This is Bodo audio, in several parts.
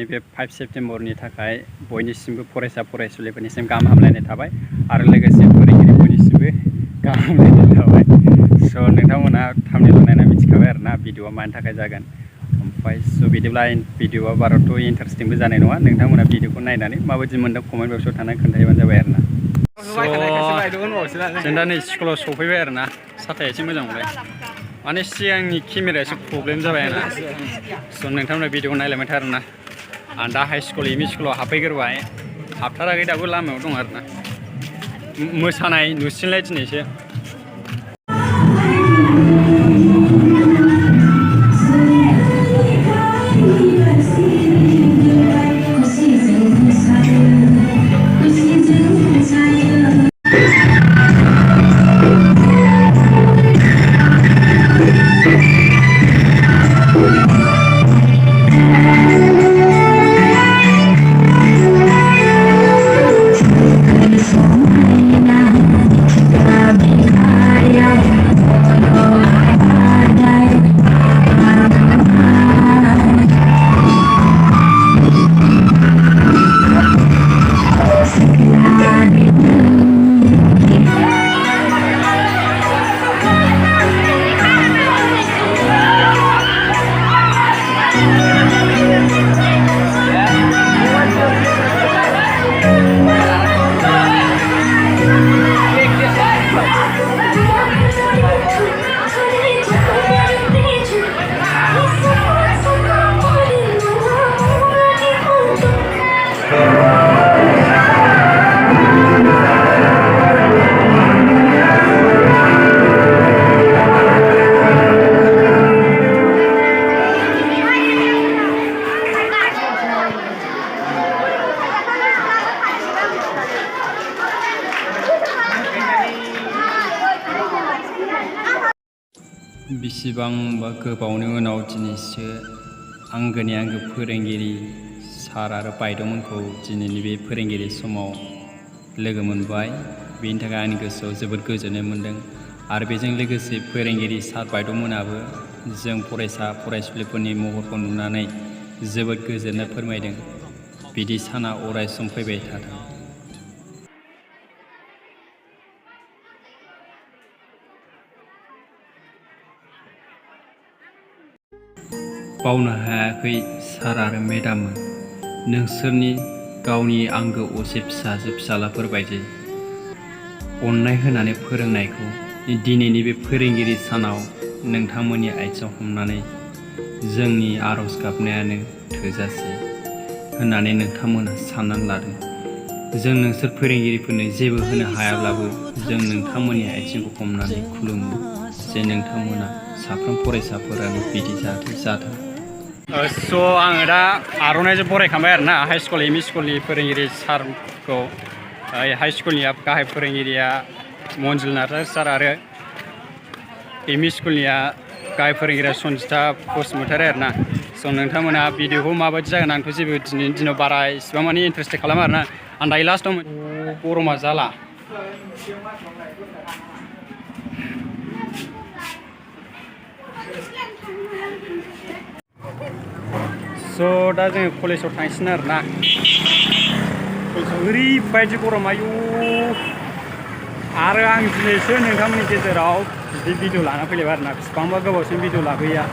दिनैनि बे 5 सेप्तेम्बरनि थाखाय बयनिसिमबो फरायसा फरायसुलिफोरनिसिम गाहाम हामलायनाय थाबाय आरो लोगोसे फोरोंगिरि बयनिसिमबो गाहाम हामलायनाय थाबाय। स' नोंथांमोना थाम्बनेल नायना मिथिखाबाय आरोना भिडिअआ मानि थाखाय जागोन। ओमफ्राय स' बिदिब्ला भिडिअआ बाराथ' इन्टारेस्टिंबो जानाय नङा। नोंथांमोना भिडिअखौ नायनानै माबायदि मोनदों कमेन्ट बक्सआव थानानै खोन्थायोबानो जाबाय आरोना। जों दा नै स्कुलाव सफैबाय आरोना। साथाया एसे मोजां मोनबाय माने सिगांनि केमेराया एसे प्रब्लेम जाबाय आंना। स' नोंथांमोना भिडिअखौ नायलांबाय था आरोना। आं दा हाइ स्कुल एम इ स्कुलाव हाबफैग्रोबाय, हाबथाराखै दाबो लामायाव दं आरोना। मोसानाय नुसिनलाय दिनैसो। बेसेबांबा गोबावनि उनाव दिनैसो आंगोनि आंगो फोरोंगिरि सार आरो बायद'मोनखौ दिनैनि बे फोरोंगिरि समाव लोगो मोनबाय। बेनि थाखाय आंनि गोसोआव जोबोद गोजोननाय मोन्दों आरो बेजों लोगोसे फोरोंगिरि सार बायद'मोनाबो जों फरायसा फरायसुलिफोरनि महरखौ नुनानै जोबोद गोजोननाय फोरमायदों। बिदि साना अराय सम फैबाय थाथों। बावनो हायाखै सार आरो मेडाममोन, नोंसोरनि गावनि आंगो असे फिसाजो फिसालाफोरबायदि अननाय होनानै फोरोंनायखौ दिनैनि बे फोरोंगिरि सानाव नोंथांमोननि आथिङाव हमनानै जोंनि आर'ज गाबनायानो थोजासे होननानै नोंथांमोना साननानै लादों। जों नोंसोर फोरोंगिरिफोरनो जेबो होनो हायाब्लाबो जों नोंथांमोननि आथिंखौ हमनानै खुलुमो जे नोंथांमोना साफ्रोम फरायसाफोरानो बिदि जाथों। स' आङो दा आर'नाइजों बरायखांबाय आरोना हाइ स्कुल एम इ स्कुलनि फोरोंगिरि सारखौ। हाइ स्कुलनिया गाहाय फोरोंगिरिया मन्जुल नार्जारि सार आरो एम इ स्कुलनिया गाहाय फोरोंगिरिया सन्जिता बसुमतारी आरोना। स' नोंथांमोना भिडिअखौ माबायदि जागोन आंथ' जेबो दिनैनि दिनाव बारा इसिबां मानि इन्टारेस्ट खालामा आरोना। आं दायो लास्टआव गरमा जाला। स' दा जोङो कलेजाव थांसिन आरोना। कलेजाव ओरैबायदि गरम आयु। आरो आं दिनैसो नोंथांमोननि गेजेराव बिदि भिडिअ लाना फैलायबाय आरोना। बिसिबांबा गोबावसिम भिडिअ लाबोया,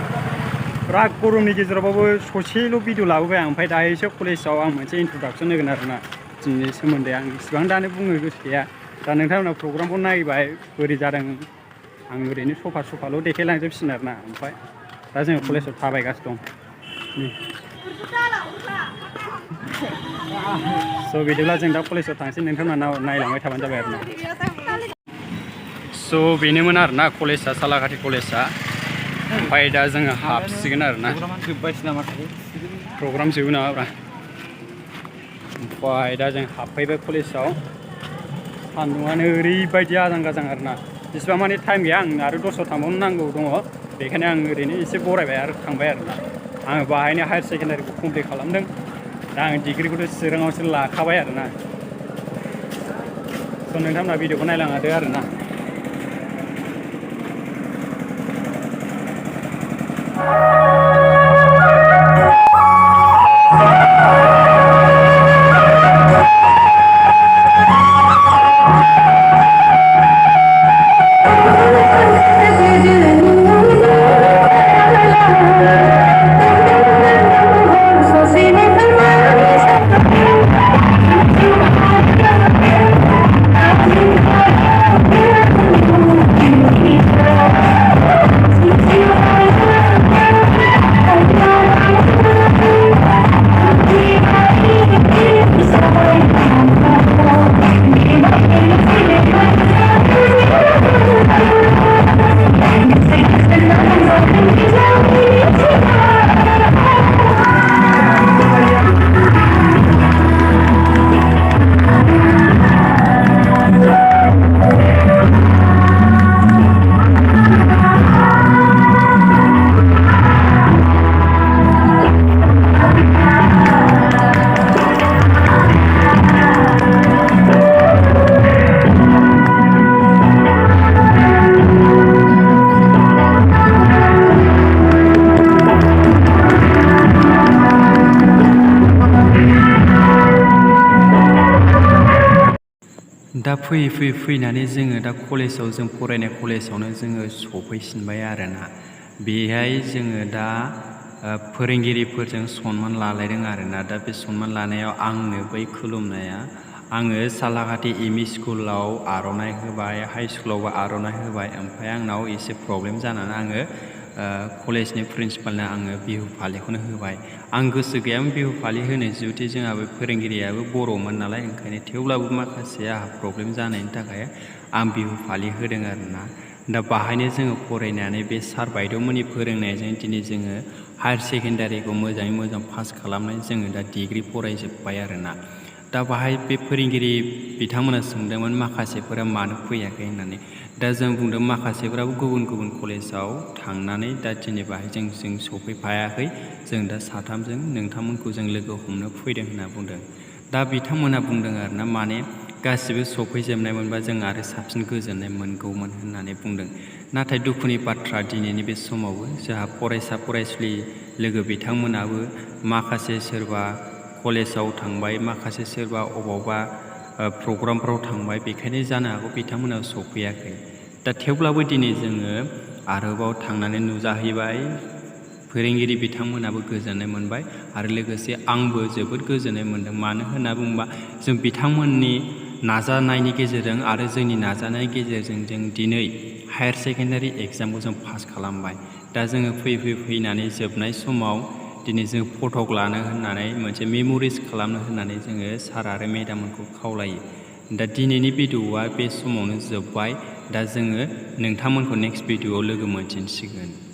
बिराद गरमनि गेजेरावबाबो ससेल' भिडिअ लाबोबाय आं। ओमफ्राय दायोसो कलेजाव आं मोनसे इन्ट्रडाक्सन होगोन आरोना। दिनैनि सोमोन्दै आं इसिबां दानो बुंनो गोसो गैया। दा नोंथांमोना प्रग्रामखौ नायबाय बोरै जादों, आं ओरैनो सफा देखायलांजोबसिगोन आरोना। ओमफ्राय दा जोङो कलेजाव थाबायगासिनो दं। स' बिदिब्ला जों दा कलेजाव थांसै, नोंथांमोना नायलांबाय थाबानो जाबाय आरोना। स' बेनोमोन आरोना कलेजआ, सालाकाथि कलेजआ। ओमफ्राय दा जोङो हाबसिगोन आरोना। प्रग्राम जोबो नामाब्रा। ओमफ्राय दा जों हाबफैबाय कलेजाव। सान्दुङानो ओरैबायदि आजां गाजां आरोना। जेसेबां मानि टाइम गैया, आं आरो दस्रायाव थांबावनो नांगौ दङ। बेखायनो आं ओरैनो एसे बरायबाय आरो थांबाय आरोना। आङो बाहायनो हायार सेकेन्डारिखौ कमप्लिट खालामदों। दा आं डिग्रिखौथ' चिराङावसो लाखाबाय आरोना। स' नोंथांमोना भिडिअखौ नायलांदो आरोना। दा फैनानै जोङो दा कलेजाव जों फरायनाय कलेजावनो जोङो सफैफिनबाय आरोना। बेहाय जोङो दा फोरोंगिरिफोरजों सनमान लालायदों आरोना। दा बे सनमान लानायाव आंनो बै खुलुमनाया आङो सालाकाथि एमइ स्कुलाव आर'नाइ होबाय, हाइ स्कुलावबो आर'नाइ होबाय। ओमफ्राय आंनाव एसे प्रब्लेम जानानै आङो कलेजनि प्रिन्सिपालनो आङो बिहु फालिखौनो होबाय। आं गोसो गैयामोन बिहु फालि होनो, जुदि जोंहा बे फोरोंगिरियाबो बर'मोन नालाय, ओंखायनो थेवब्लाबो माखासे आंहा प्रब्लेम जानायनि थाखाय आं बिहु फालि होदों आरोना। दा बाहायनो जोङो फरायनानै बे सार बायद'मोननि फोरोंनायजों दिनै जोङो हायार सेकेन्डारिखौ मोजाङै मोजां पास खालामनानै जोङो दा डिग्रि फरायजोब्बाय आरोना। दा बाहाय बे फोरोंगिरि बिथांमोना सोंदोंमोन माखासेफोरा मानो फैयाखै होननानै। दा जों बुंदों माखासेफोराबो गुबुन गुबुन कलेजाव थांनानै दा दिनै बाहाय जों सफैफायाखै, जों दा साथामजों नोंथांमोनखौ जों लोगो हमनो फैदों होनना बुंदों। दा बिथांमोना बुंदों आरोना, माने गासिबो सफैजोबनायमोनबा जों आरो साबसिन गोजोननाय मोनगौमोन होननानै बुंदों। नाथाय दुखुनि बाथ्रा दिनैनि बे समावबो जोंहा फरायसा फरायसुलि लोगो बिथांमोनाबो माखासे सोरबा कलेजाव थांबाय, माखासे सोरबा अबावबा प्रग्रामफ्राव थांबाय, बेखायनो जानो हागौ बिथांमोना सफैयाखै। दा थेवब्लाबो दिनै जोङो आरोबाव थांनानै नुजाहैबाय, फोरोंगिरि बिथांमोनाबो गोजोननाय मोनबाय आरो लोगोसे आंबो जोबोद गोजोननाय मोनदों। मानो होनना बुङोबा जों बिथांमोननि नाजानायनि गेजेरजों आरो जोंनि नाजानायनि गेजेरजों जों दिनै हायार सेकेन्डारि एग्जामखौ जों पास खालामबाय। दा जोङो फैनानै जोबनाय समाव दिनै जों फटक लानो होननानै मोनसे मेम'रिस खालामनो होननानै जोङो सार आरो मेडाममोनखौ खावलायो। दा दिनैनि भिडिअ'आ बे समावनो जोब्बाय। दा जोङो नोंथांमोनखौ नेक्स्ट भिडिअ'आव लोगो मोनफिनसिगोन।